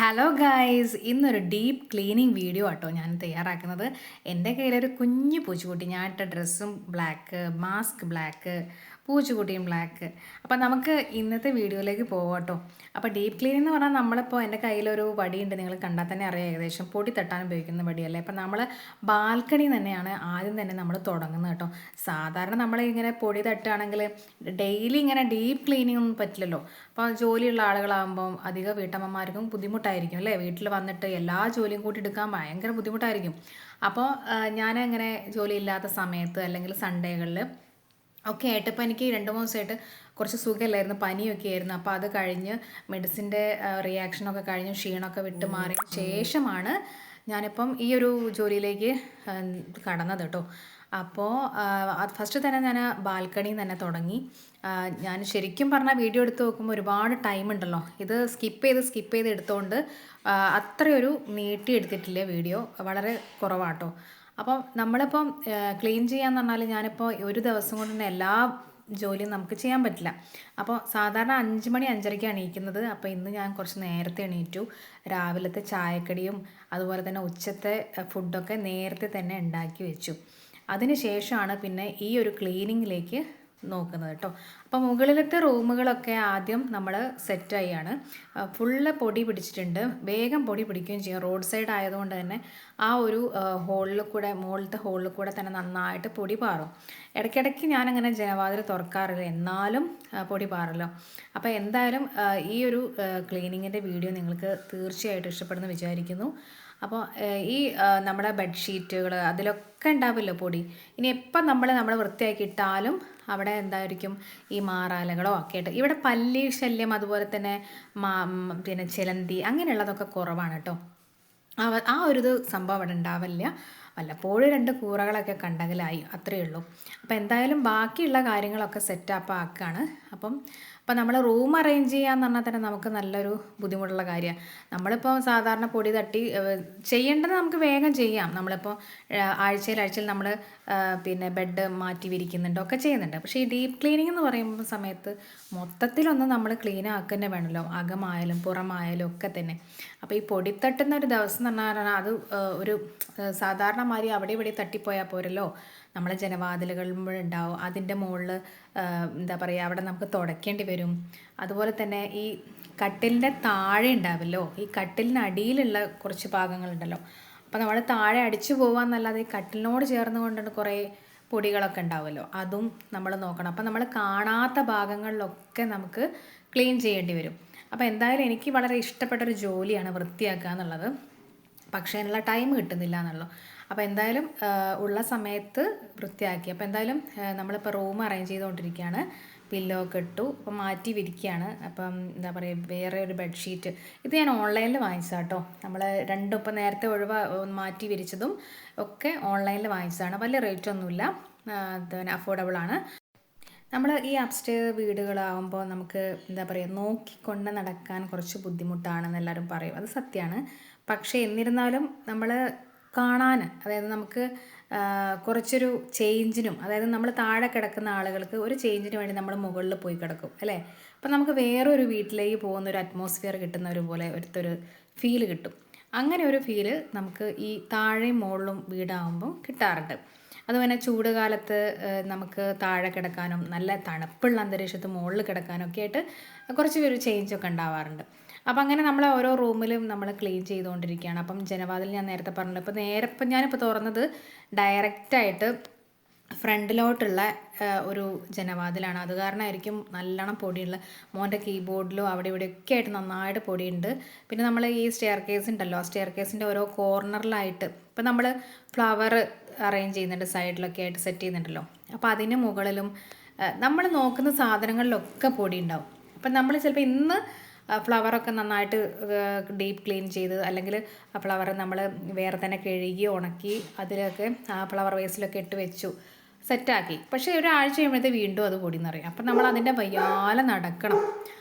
Hello guys, ഇന്നൊരു deep cleaning video ആട്ടോ ഞാൻ തയ്യാറാക്കുന്നത്. എൻ്റെ കയ്യിലൊരു കുഞ്ഞു പൂച്ചക്കുട്ടി, ഞാൻ ഇട്ട ഡ്രസ്സും ബ്ലാക്ക്, മാസ്ക് ബ്ലാക്ക്, പൂച്ചക്കുട്ടിയും ബ്ലാക്ക്. അപ്പം നമുക്ക് ഇന്നത്തെ വീഡിയോയിലേക്ക് പോകാട്ടോ. അപ്പോൾ ഡീപ്പ് ക്ലീനിങ് എന്ന് പറഞ്ഞാൽ നമ്മളിപ്പോൾ എൻ്റെ കയ്യിലൊരു വടിയുണ്ട്, നിങ്ങൾ കണ്ടാൽ തന്നെ അറിയാം, ഏകദേശം പൊടി തട്ടാൻ ഉപയോഗിക്കുന്ന വടിയല്ലേ. അപ്പം നമ്മൾ ബാൽക്കണി തന്നെയാണ് ആദ്യം തന്നെ നമ്മൾ തുടങ്ങുന്നത് കേട്ടോ. സാധാരണ നമ്മൾ ഇങ്ങനെ പൊടി തട്ടുകയാണെങ്കിൽ ഡെയിലി ഇങ്ങനെ ഡീപ്പ് ക്ലീനിങ് ഒന്നും പറ്റില്ലല്ലോ. അപ്പോൾ ജോലിയുള്ള ആളുകളാകുമ്പം അധികം വീട്ടമ്മമാർക്കും ബുദ്ധിമുട്ടായിരിക്കും അല്ലേ, വീട്ടിൽ വന്നിട്ട് എല്ലാ ജോലിയും കൂട്ടി എടുക്കാൻ ഭയങ്കര ബുദ്ധിമുട്ടായിരിക്കും. അപ്പോൾ ഞാനങ്ങനെ ജോലിയില്ലാത്ത സമയത്ത് അല്ലെങ്കിൽ സൺഡേകളിൽ ഒക്കെ ആയിട്ട്, ഇപ്പോൾ എനിക്ക് 2-3 ദിവസമായിട്ട് കുറച്ച് സുഖമില്ലായിരുന്നു, പനിയൊക്കെ ആയിരുന്നു. അപ്പോൾ അത് കഴിഞ്ഞ് മെഡിസിൻ്റെ റിയാക്ഷനൊക്കെ കഴിഞ്ഞ് ക്ഷീണമൊക്കെ വിട്ട് മാറിയ ശേഷമാണ് ഞാനിപ്പം ഈ ഒരു ജോലിയിലേക്ക് കടന്നത് കേട്ടോ. അപ്പോൾ ഫസ്റ്റ് തന്നെ ഞാൻ ബാൽക്കണിയിൽ തന്നെ തുടങ്ങി. ഞാൻ ശരിക്കും പറഞ്ഞാൽ വീഡിയോ എടുത്ത് നോക്കുമ്പോൾ ഒരുപാട് ടൈം ഉണ്ടല്ലോ, ഇത് സ്കിപ്പ് ചെയ്ത് എടുത്തുകൊണ്ട് അത്രയൊരു നീട്ടി എടുത്തിട്ടില്ല, വീഡിയോ വളരെ കുറവാട്ടോ. അപ്പം നമ്മളിപ്പം ക്ലീൻ ചെയ്യാന്ന് പറഞ്ഞാൽ ഞാനിപ്പോൾ ഒരു ദിവസം കൊണ്ട് തന്നെ എല്ലാ ജോലിയും നമുക്ക് ചെയ്യാൻ പറ്റില്ല. അപ്പോൾ സാധാരണ 5 മണി 5:30ക്ക് എണീക്കുന്നത്. അപ്പോൾ ഇന്ന് ഞാൻ കുറച്ച് നേരത്തെ എണീറ്റു. രാവിലത്തെ ചായക്കടിയും അതുപോലെ തന്നെ ഉച്ചത്തെ ഫുഡൊക്കെ നേരത്തെ തന്നെ ഉണ്ടാക്കി വെച്ചു. അതിന് ശേഷമാണ് പിന്നെ ഈ ഒരു ക്ലീനിങ്ങിലേക്ക് നോക്കുന്നത് കേട്ടോ. അപ്പോൾ മുകളിലത്തെ റൂമുകളൊക്കെ ആദ്യം നമ്മൾ സെറ്റ് ചെയ്യാണ്. ഫുള്ള് പൊടി പിടിച്ചിട്ടുണ്ട്, വേഗം പൊടി പിടിക്കുകയും ചെയ്യും. റോഡ് സൈഡ് ആയതുകൊണ്ട് തന്നെ ആ ഒരു ഹോളിൽ കൂടെ, മുകളിലത്തെ ഹോളിൽ കൂടെ തന്നെ നന്നായിട്ട് പൊടി പാറും. ഇടയ്ക്കിടയ്ക്ക് ഞാനങ്ങനെ ജനവാതിൽ തുറക്കാറില്ല, എന്നാലും പൊടി പാറല്ലോ. അപ്പോൾ എന്തായാലും ഈ ഒരു ക്ലീനിങ്ങിൻ്റെ വീഡിയോ നിങ്ങൾക്ക് തീർച്ചയായിട്ടും ഇഷ്ടപ്പെടുമെന്ന് വിചാരിക്കുന്നു. അപ്പോൾ ഈ നമ്മുടെ ബെഡ്ഷീറ്റുകൾ അതിലൊക്കെ ഉണ്ടാവില്ലോ പൊടി. ഇനി എപ്പം നമ്മൾ വൃത്തിയാക്കി ഇട്ടാലും അവിടെ എന്തായിരിക്കും ഈ മാറാലകളോ ഒക്കെ ആയിട്ട്. ഇവിടെ പല്ലി ശല്യം അതുപോലെ തന്നെ പിന്നെ ചിലന്തി അങ്ങനെയുള്ളതൊക്കെ കുറവാണ് കേട്ടോ. ആ ഒരു സംഭവം അവിടെ ഉണ്ടാവില്ല. വല്ലപ്പോഴും 2 കൂറകളൊക്കെ കണ്ടെങ്കിലായി, അത്രയേ ഉള്ളൂ. അപ്പോൾ എന്തായാലും ബാക്കിയുള്ള കാര്യങ്ങളൊക്കെ സെറ്റപ്പ് ആക്കുകയാണ്. അപ്പം നമ്മൾ റൂം അറേഞ്ച് ചെയ്യാന്ന് പറഞ്ഞാൽ തന്നെ നമുക്ക് നല്ലൊരു ബുദ്ധിമുട്ടുള്ള കാര്യമാണ്. നമ്മളിപ്പോൾ സാധാരണ പൊടി തട്ടി ചെയ്യേണ്ടത് നമുക്ക് വേഗം ചെയ്യാം. നമ്മളിപ്പോൾ ആഴ്ചയിൽ നമ്മൾ പിന്നെ ബെഡ് മാറ്റി വിരിക്കുന്നുണ്ട്, ഒക്കെ ചെയ്യുന്നുണ്ട്. പക്ഷേ ഈ ഡീപ്പ് ക്ലീനിങ് എന്ന് പറയുമ്പോൾ സമയത്ത് മൊത്തത്തിലൊന്ന് നമ്മൾ ക്ലീൻ ആക്കുക തന്നെ വേണമല്ലോ, അകമായാലും പുറമായാലും ഒക്കെ തന്നെ. അപ്പോൾ ഈ പൊടി തട്ടുന്ന ഒരു ദിവസം എന്ന് പറഞ്ഞാൽ അത് ഒരു സാധാരണ മാതിരി അവിടെ ഇവിടെ തട്ടിപ്പോയാൽ പോരല്ലോ. നമ്മളെ ജനവാതിലുകളുണ്ടാവും, അതിൻ്റെ മുകളിൽ എന്താ പറയുക, അവിടെ നമുക്ക് തുടയ്ക്കേണ്ടി വരും. അതുപോലെ തന്നെ ഈ കട്ടിലിൻ്റെ താഴെ ഉണ്ടാവില്ലോ, ഈ കട്ടിലിനടിയിലുള്ള കുറച്ച് ഭാഗങ്ങളുണ്ടല്ലോ. അപ്പോൾ നമ്മൾ താഴെ അടിച്ചു പോകാമെന്നല്ലാതെ ഈ കട്ടിലിനോട് ചേർന്ന് കൊണ്ടുണ്ട് കുറേ പൊടികളൊക്കെ ഉണ്ടാവുമല്ലോ, അതും നമ്മൾ നോക്കണം. അപ്പോൾ നമ്മൾ കാണാത്ത ഭാഗങ്ങളിലൊക്കെ നമുക്ക് ക്ലീൻ ചെയ്യേണ്ടി വരും. അപ്പോൾ എന്തായാലും എനിക്ക് വളരെ ഇഷ്ടപ്പെട്ടൊരു ജോലിയാണ് വൃത്തിയാക്കുക എന്നുള്ളത്. പക്ഷേ അതിനുള്ള ടൈം കിട്ടുന്നില്ല എന്നുള്ളൂ. അപ്പോൾ എന്തായാലും ഉള്ള സമയത്ത് വൃത്തിയാക്കി. അപ്പോൾ എന്തായാലും നമ്മളിപ്പോൾ റൂം അറേഞ്ച് ചെയ്തുകൊണ്ടിരിക്കുകയാണ്. പില്ലോ ഒക്കെ ഇട്ടു, അപ്പോൾ മാറ്റി വിരിക്കുകയാണ്. അപ്പം എന്താ പറയുക, വേറെ ഒരു ബെഡ്ഷീറ്റ് ഇത് ഞാൻ ഓൺലൈനിൽ വാങ്ങിച്ചതാണ് കേട്ടോ. നമ്മൾ രണ്ടും ഇപ്പം നേരത്തെ മാറ്റി വിരിച്ചതും ഒക്കെ ഓൺലൈനിൽ വാങ്ങിച്ചതാണ്. വലിയ റേറ്റ് ഒന്നുമില്ല, പിന്നെ അഫോർഡബിളാണ്. നമ്മൾ ഈ അപ്സ്റ്റെയർ വീടുകളാകുമ്പോൾ നമുക്ക് എന്താ പറയുക, നോക്കിക്കൊണ്ട് നടക്കാൻ കുറച്ച് ബുദ്ധിമുട്ടാണെന്ന് എല്ലാവരും പറയും, അത് സത്യമാണ്. പക്ഷേ എന്നിരുന്നാലും നമ്മൾ കാണാൻ, അതായത് നമുക്ക് കുറച്ചൊരു ചേഞ്ചിനും, അതായത് നമ്മൾ താഴെ കിടക്കുന്ന ആളുകൾക്ക് ഒരു ചേഞ്ചിന് വേണ്ടി നമ്മൾ മുകളിൽ പോയി കിടക്കും അല്ലേ. അപ്പം നമുക്ക് വേറൊരു വീട്ടിലേക്ക് പോകുന്ന ഒരു അറ്റ്മോസ്ഫിയർ കിട്ടുന്ന ഒരു പോലെ ഒരു ഫീല് കിട്ടും. അങ്ങനെ ഒരു ഫീല് നമുക്ക് ഈ താഴെയും മുകളിലും വീടാകുമ്പോൾ കിട്ടാറുണ്ട്. അതുപോലെ ചൂട് കാലത്ത് നമുക്ക് താഴെ കിടക്കാനും നല്ല തണുപ്പുള്ള അന്തരീക്ഷത്ത് മുകളിൽ കിടക്കാനും ഒക്കെ ആയിട്ട് കുറച്ച് ഒരു ചേഞ്ചൊക്കെ ഉണ്ടാവാറുണ്ട്. അപ്പം അങ്ങനെ നമ്മൾ ഓരോ റൂമിലും നമ്മൾ ക്ലീൻ ചെയ്തുകൊണ്ടിരിക്കുകയാണ്. അപ്പം ജനവാതിൽ ഞാൻ നേരത്തെ പറഞ്ഞല്ലോ, ഇപ്പം ഞാനിപ്പോൾ തുറന്നത് ഡയറക്റ്റായിട്ട് ഫ്രണ്ടിലോട്ടുള്ള ഒരു ജനവാതിലാണ്. അത് കാരണമായിരിക്കും നല്ലോണം പൊടിയുള്ള. മോൻ്റെ കീബോർഡിലും അവിടെ ഇവിടെയൊക്കെ ആയിട്ട് നന്നായിട്ട് പൊടിയുണ്ട്. പിന്നെ നമ്മൾ ഈ സ്റ്റെയർ കേസ് ഉണ്ടല്ലോ, സ്റ്റെയർ കേസിൻ്റെ ഓരോ കോർണറിലായിട്ട് ഇപ്പം നമ്മൾ ഫ്ലവർ അറേഞ്ച് ചെയ്യുന്നുണ്ട്, സൈഡിലൊക്കെ ആയിട്ട് സെറ്റ് ചെയ്യുന്നുണ്ടല്ലോ. അപ്പോൾ അതിന് മുകളിലും നമ്മൾ നോക്കുന്ന സാധനങ്ങളിലൊക്കെ പൊടി ഉണ്ടാവും. അപ്പം നമ്മൾ ചിലപ്പോൾ ഇന്ന് ഫ്ലവറൊക്കെ നന്നായിട്ട് ഡീപ്പ് ക്ലീൻ ചെയ്ത്, അല്ലെങ്കിൽ ആ ഫ്ലവർ നമ്മൾ വേറെ തന്നെ കഴുകി ഉണക്കി അതിലൊക്കെ ആ ഫ്ലവർ വേസിലൊക്കെ ഇട്ട് വെച്ചു, സെറ്റാക്കി. പക്ഷേ ഒരാഴ്ച കഴിയുമ്പോഴത്തെ വീണ്ടും അത് പൊടി നിറയും. അപ്പം നമ്മൾ അതിൻ്റെ വയ്യാലെ നടക്കണം.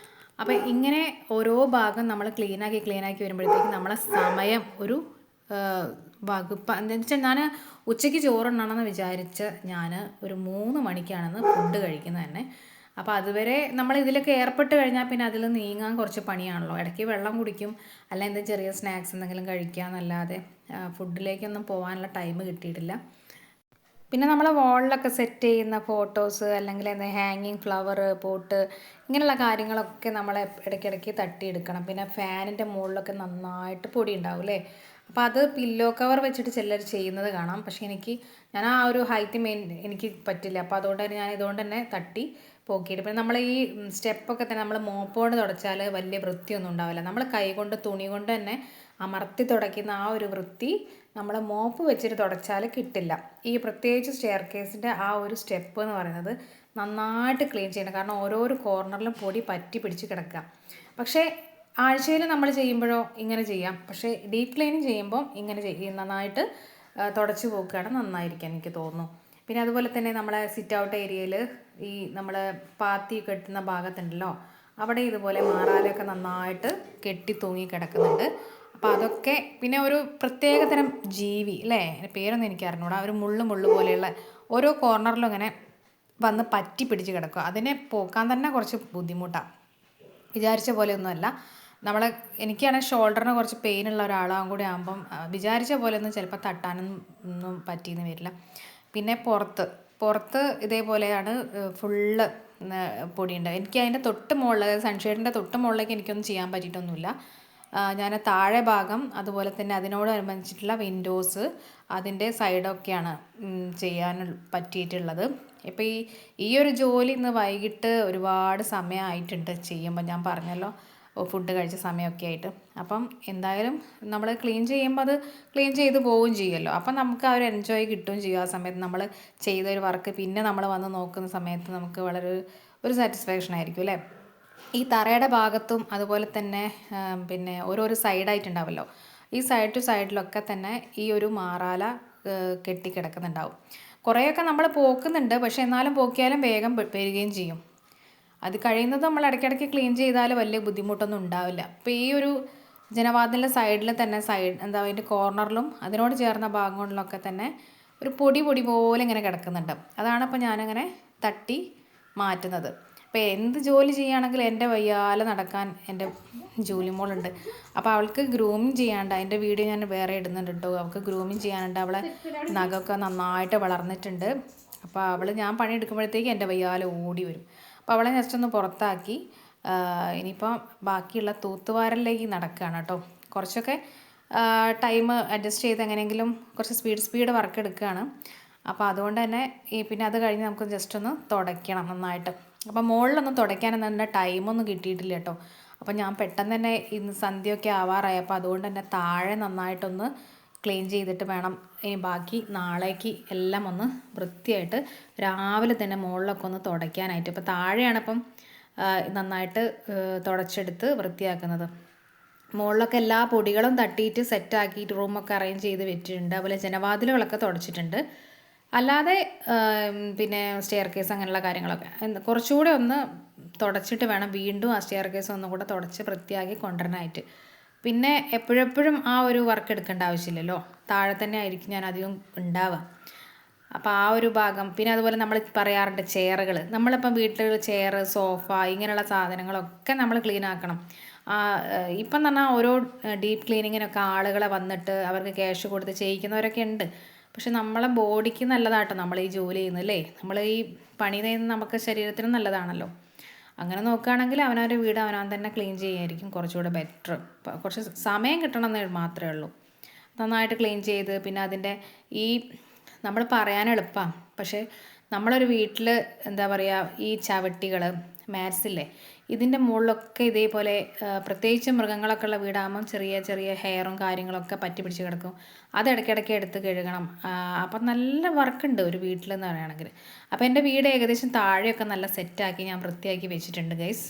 അപ്പോൾ ഇങ്ങനെ ഓരോ ഭാഗം നമ്മൾ ക്ലീനാക്കി വരുമ്പോഴത്തേക്കും നമ്മളെ സമയം ഒരു വകുപ്പ് എന്താണെന്ന് വെച്ചാൽ, ഞാൻ ഉച്ചയ്ക്ക് ചോറുണ്ണണമെന്ന് വിചാരിച്ച് ഞാൻ ഒരു 3 മണിക്കാണെന്ന് ഫുഡ് കഴിക്കുന്നത് തന്നെ. അപ്പോൾ അതുവരെ നമ്മൾ ഇതിലൊക്കെ ഏർപ്പെട്ട് കഴിഞ്ഞാൽ പിന്നെ അതിൽ നീങ്ങാൻ കുറച്ച് പണിയാണല്ലോ. ഇടയ്ക്ക് വെള്ളം കുടിക്കും, അല്ല എന്തെങ്കിലും ചെറിയ സ്നാക്സ് എന്തെങ്കിലും കഴിക്കാമെന്നല്ലാതെ ഫുഡിലേക്കൊന്നും പോകാനുള്ള ടൈം കിട്ടിയിട്ടില്ല. പിന്നെ നമ്മൾ വാളിലൊക്കെ സെറ്റ് ചെയ്യുന്ന ഫോട്ടോസ് അല്ലെങ്കിൽ എന്താ ഹാങ്ങിങ് ഫ്ലവർ പോട്ട് ഇങ്ങനെയുള്ള കാര്യങ്ങളൊക്കെ നമ്മൾ ഇടയ്ക്കിടയ്ക്ക് തട്ടിയെടുക്കണം. പിന്നെ ഫാനിൻ്റെ മുകളിലൊക്കെ നന്നായിട്ട് പൊടി ഉണ്ടാവും അല്ലേ. അപ്പോൾ അത് പില്ലോ കവർ വെച്ചിട്ട് ചിലർ ചെയ്യുന്നത് കാണാം. പക്ഷേ ഞാൻ ആ ഒരു ഹൈറ്റ് എനിക്ക് പറ്റില്ല. അപ്പോൾ അതുകൊണ്ട് തന്നെ ഞാൻ ഇതുകൊണ്ട് തന്നെ തട്ടി പോക്കിയിട്ട് പിന്നെ നമ്മൾ ഈ സ്റ്റെപ്പൊക്കെ തന്നെ നമ്മൾ മോപ്പോട് തുടച്ചാൽ വലിയ വൃത്തിയൊന്നും ഉണ്ടാവില്ല. നമ്മൾ കൈ കൊണ്ട് തുണി കൊണ്ട് തന്നെ അമർത്തി തുടയ്ക്കുന്ന ആ ഒരു വൃത്തി നമ്മൾ മോപ്പ് വെച്ചിട്ട് തുടച്ചാൽ കിട്ടില്ല. ഈ പ്രത്യേകിച്ച് സ്റ്റെയർ കേസിൻ്റെ ആ ഒരു സ്റ്റെപ്പ് എന്ന് പറയുന്നത് നന്നായിട്ട് ക്ലീൻ ചെയ്യണം. കാരണം ഓരോരോ കോർണറിലും പൊടി പറ്റി പിടിച്ച് കിടക്കുക. പക്ഷേ ആഴ്ചയിൽ നമ്മൾ ചെയ്യുമ്പോഴോ ഇങ്ങനെ ചെയ്യാം. പക്ഷേ ഡീപ്പ് ക്ലീനിങ് ചെയ്യുമ്പോൾ ഇങ്ങനെ നന്നായിട്ട് തുടച്ച് പോക്കുകയാണ് നന്നായിരിക്കും എനിക്ക് തോന്നുന്നു. പിന്നെ അതുപോലെ തന്നെ നമ്മളെ സിറ്റ് ഔട്ട് ഏരിയയിൽ ഈ നമ്മൾ പാത്തി കെട്ടുന്ന ഭാഗത്തുണ്ടല്ലോ, അവിടെ ഇതുപോലെ മാറാലൊക്കെ നന്നായിട്ട് കെട്ടി തൂങ്ങി കിടക്കുന്നുണ്ട്. അപ്പോൾ അതൊക്കെ പിന്നെ ഒരു പ്രത്യേകതരം ജീവി അല്ലേ, പേരൊന്നും എനിക്ക് അറിഞ്ഞൂടാ, ഒരു മുള്ളു പോലെയുള്ള ഓരോ കോർണറിലും ഇങ്ങനെ വന്ന് പറ്റി പിടിച്ച് കിടക്കുക. അതിനെ പോക്കാൻ തന്നെ കുറച്ച് ബുദ്ധിമുട്ടാണ്. വിചാരിച്ച പോലെയൊന്നുമല്ല. എനിക്കാണെങ്കിൽ ഷോൾഡറിന് കുറച്ച് പെയിനുള്ള ഒരാളാകും കൂടി ആകുമ്പം വിചാരിച്ച പോലെയൊന്നും ചിലപ്പോൾ തട്ടാനൊന്നും പറ്റിയെന്ന് വരില്ല. പിന്നെ പുറത്ത് ഇതേപോലെയാണ് ഫുള്ള് പൊടിയുണ്ട്. എനിക്ക് അതിൻ്റെ തൊട്ട് മുകളിൽ സൺഷെയ്ഡിൻ്റെ തൊട്ട് മുകളിലേക്ക് എനിക്കൊന്നും ചെയ്യാൻ പറ്റിയിട്ടൊന്നുമില്ല. ഞാൻ താഴെ ഭാഗം അതുപോലെ തന്നെ അതിനോടനുബന്ധിച്ചിട്ടുള്ള വിൻഡോസ് അതിൻ്റെ സൈഡൊക്കെയാണ് ചെയ്യാൻ പറ്റിയിട്ടുള്ളത്. ഇപ്പോൾ ഈ ഒരു ജോലി ഇന്ന് വൈകിട്ട് ഒരുപാട് സമയമായിട്ടുണ്ട് ചെയ്യുമ്പോൾ. ഞാൻ പറഞ്ഞല്ലോ ഫുഡ് കഴിച്ച സമയമൊക്കെ ആയിട്ട്. അപ്പം എന്തായാലും നമ്മൾ ക്ലീൻ ചെയ്യുമ്പോൾ അത് ക്ലീൻ ചെയ്ത് പോവുകയും ചെയ്യുമല്ലോ. അപ്പം നമുക്ക് ആ ഒരു എൻജോയ് കിട്ടുകയും ചെയ്യും. ആ സമയത്ത് നമ്മൾ ചെയ്തൊരു വർക്ക് പിന്നെ നമ്മൾ വന്ന് നോക്കുന്ന സമയത്ത് നമുക്ക് വളരെ ഒരു സാറ്റിസ്ഫാക്ഷൻ ആയിരിക്കും അല്ലേ. ഈ തറയുടെ ഭാഗത്തും അതുപോലെ തന്നെ പിന്നെ ഓരോരോ സൈഡായിട്ടുണ്ടാവുമല്ലോ, ഈ സൈഡ് ടു സൈഡിലൊക്കെ തന്നെ ഈ ഒരു മാറാല കെട്ടിക്കിടക്കുന്നുണ്ടാവും. കുറേയൊക്കെ നമ്മൾ പോക്കുന്നുണ്ട്, പക്ഷേ എന്നാലും പോക്കിയാലും വേഗം വരികയും ചെയ്യും. അത് കഴിയുന്നത് നമ്മൾ ഇടയ്ക്കിടയ്ക്ക് ക്ലീൻ ചെയ്താൽ വലിയ ബുദ്ധിമുട്ടൊന്നും ഉണ്ടാവില്ല. അപ്പോൾ ഈ ഒരു ജനവാതിലിൻ്റെ സൈഡിൽ തന്നെ അതിൻ്റെ കോർണറിലും അതിനോട് ചേർന്ന ഭാഗങ്ങളിലൊക്കെ തന്നെ ഒരു പൊടി പോലെ ഇങ്ങനെ കിടക്കുന്നുണ്ട്. അതാണ് അപ്പോൾ ഞാനിങ്ങനെ തട്ടി മാറ്റുന്നത്. അപ്പോൾ എന്ത് ജോലി ചെയ്യുകയാണെങ്കിലും എൻ്റെ വയ്യാലെ നടക്കാൻ എൻ്റെ ജോലി മോളുണ്ട്. അപ്പോൾ അവൾക്ക് ഗ്രൂമിങ് ചെയ്യാണ്ട്, അതിൻ്റെ വീഡിയോ ഞാൻ വേറെ ഇടുന്നുണ്ട് കേട്ടോ. അവൾക്ക് ഗ്രൂമിങ് ചെയ്യാനുണ്ട്. അവളെ നഖമൊക്കെ നന്നായിട്ട് വളർന്നിട്ടുണ്ട്. അപ്പോൾ ഞാൻ പണിയെടുക്കുമ്പോഴത്തേക്ക് എൻ്റെ വയ്യാലെ ഓടി വരും. അപ്പോൾ അവളെ ജസ്റ്റ് ഒന്ന് പുറത്താക്കി ഇനിയിപ്പോൾ ബാക്കിയുള്ള തൂത്തുവാരലിലേക്ക് നടക്കുകയാണ് കേട്ടോ. കുറച്ചൊക്കെ ടൈം അഡ്ജസ്റ്റ് ചെയ്ത് എങ്ങനെയെങ്കിലും കുറച്ച് സ്പീഡ് വർക്ക് എടുക്കുകയാണ്. അപ്പോൾ അതുകൊണ്ട് തന്നെ പിന്നെ അത് കഴിഞ്ഞ് നമുക്ക് ജസ്റ്റ് ഒന്ന് തുടയ്ക്കണം നന്നായിട്ട്. അപ്പോൾ മുകളിലൊന്നും തുടയ്ക്കാനൊന്നും എൻ്റെ ടൈമൊന്നും കിട്ടിയിട്ടില്ല കേട്ടോ. അപ്പോൾ ഞാൻ പെട്ടെന്ന് തന്നെ ഇന്ന് സന്ധ്യയൊക്കെ ആവാറായി. അപ്പോൾ അതുകൊണ്ട് തന്നെ താഴെ നന്നായിട്ടൊന്ന് ക്ലീൻ ചെയ്തിട്ട് വേണം ഇനി ബാക്കി നാളേക്ക് എല്ലാം ഒന്ന് വൃത്തിയായിട്ട് രാവിലെ തന്നെ മുകളിലൊക്കെ ഒന്ന് തുടയ്ക്കാനായിട്ട്. ഇപ്പോൾ താഴെയാണ് നന്നായിട്ട് തുടച്ചെടുത്ത് വൃത്തിയാക്കുന്നത്. മുകളിലൊക്കെ എല്ലാ പൊടികളും തട്ടിയിട്ട് സെറ്റാക്കിയിട്ട് റൂമൊക്കെ അറേഞ്ച് ചെയ്ത് വെച്ചിട്ടുണ്ട്. അതുപോലെ ജനവാതിലുകളൊക്കെ തുടച്ചിട്ടുണ്ട്. അല്ലാതെ പിന്നെ സ്റ്റെയർ കേസ് അങ്ങനെയുള്ള കാര്യങ്ങളൊക്കെ കുറച്ചുകൂടെ ഒന്ന് തുടച്ചിട്ട് വേണം വീണ്ടും ആ സ്റ്റെയർ കേസ് ഒന്നും കൂടെ തുടച്ച് വൃത്തിയാക്കി കൊണ്ടുവരാനായിട്ട്. പിന്നെ എപ്പോഴെപ്പോഴും ആ ഒരു വർക്ക് എടുക്കേണ്ട ആവശ്യമില്ലല്ലോ, താഴെ തന്നെ ആയിരിക്കും ഞാൻ അധികം ഉണ്ടാവുക. അപ്പോൾ ആ ഒരു ഭാഗം. പിന്നെ അതുപോലെ നമ്മൾ പറയാറുണ്ട് ചെയറുകൾ, നമ്മളിപ്പം വീട്ടിൽ ചെയർ, സോഫ ഇങ്ങനെയുള്ള സാധനങ്ങളൊക്കെ നമ്മൾ ക്ലീൻ ആക്കണം. ഇപ്പം എന്ന് പറഞ്ഞാൽ ഓരോ ഡീപ്പ് ക്ലീനിങ്ങിനൊക്കെ ആളുകളെ വന്നിട്ട് അവർക്ക് ക്യാഷ് കൊടുത്ത് ചെയ്യിക്കുന്നവരൊക്കെ ഉണ്ട്. പക്ഷെ നമ്മളെ ബോഡിക്ക് നല്ലതാട്ടോ നമ്മൾ ഈ ജോലി ചെയ്യുന്നത് അല്ലേ. നമ്മൾ ഈ പണി ചെയ്യുന്നത് നമുക്ക് ശരീരത്തിനും നല്ലതാണല്ലോ. അങ്ങനെ നോക്കുകയാണെങ്കിൽ അവനവൻ്റെ വീട് അവനവൻ തന്നെ ക്ലീൻ ചെയ്യായിരിക്കും കുറച്ചുകൂടെ ബെറ്റർ. കുറച്ച് സമയം കിട്ടണമെന്ന് മാത്രമേ ഉള്ളൂ. നന്നായിട്ട് ക്ലീൻ ചെയ്ത് പിന്നെ അതിൻ്റെ നമ്മൾ പറയാൻ എളുപ്പമാണ്, പക്ഷേ നമ്മളൊരു വീട്ടിൽ എന്താ പറയുക, ഈ ചവിട്ടികൾ മാറ്റ്സില്ലേ ഇതിൻ്റെ മുകളിലൊക്കെ ഇതേപോലെ പ്രത്യേകിച്ച് മൃഗങ്ങളൊക്കെ ഉള്ള വീടാകുമ്പം ചെറിയ ഹെയറും കാര്യങ്ങളൊക്കെ പറ്റി പിടിച്ച് കിടക്കും. അത് ഇടയ്ക്കിടയ്ക്ക് എടുത്ത് കഴുകണം. അപ്പം നല്ല വർക്കുണ്ട് ഒരു വീട്ടിലെന്ന് പറയുകയാണെങ്കിൽ. അപ്പോൾ എൻ്റെ വീട് ഏകദേശം താഴെയൊക്കെ നല്ല സെറ്റാക്കി ഞാൻ വൃത്തിയാക്കി വെച്ചിട്ടുണ്ട് ഗൈസ്.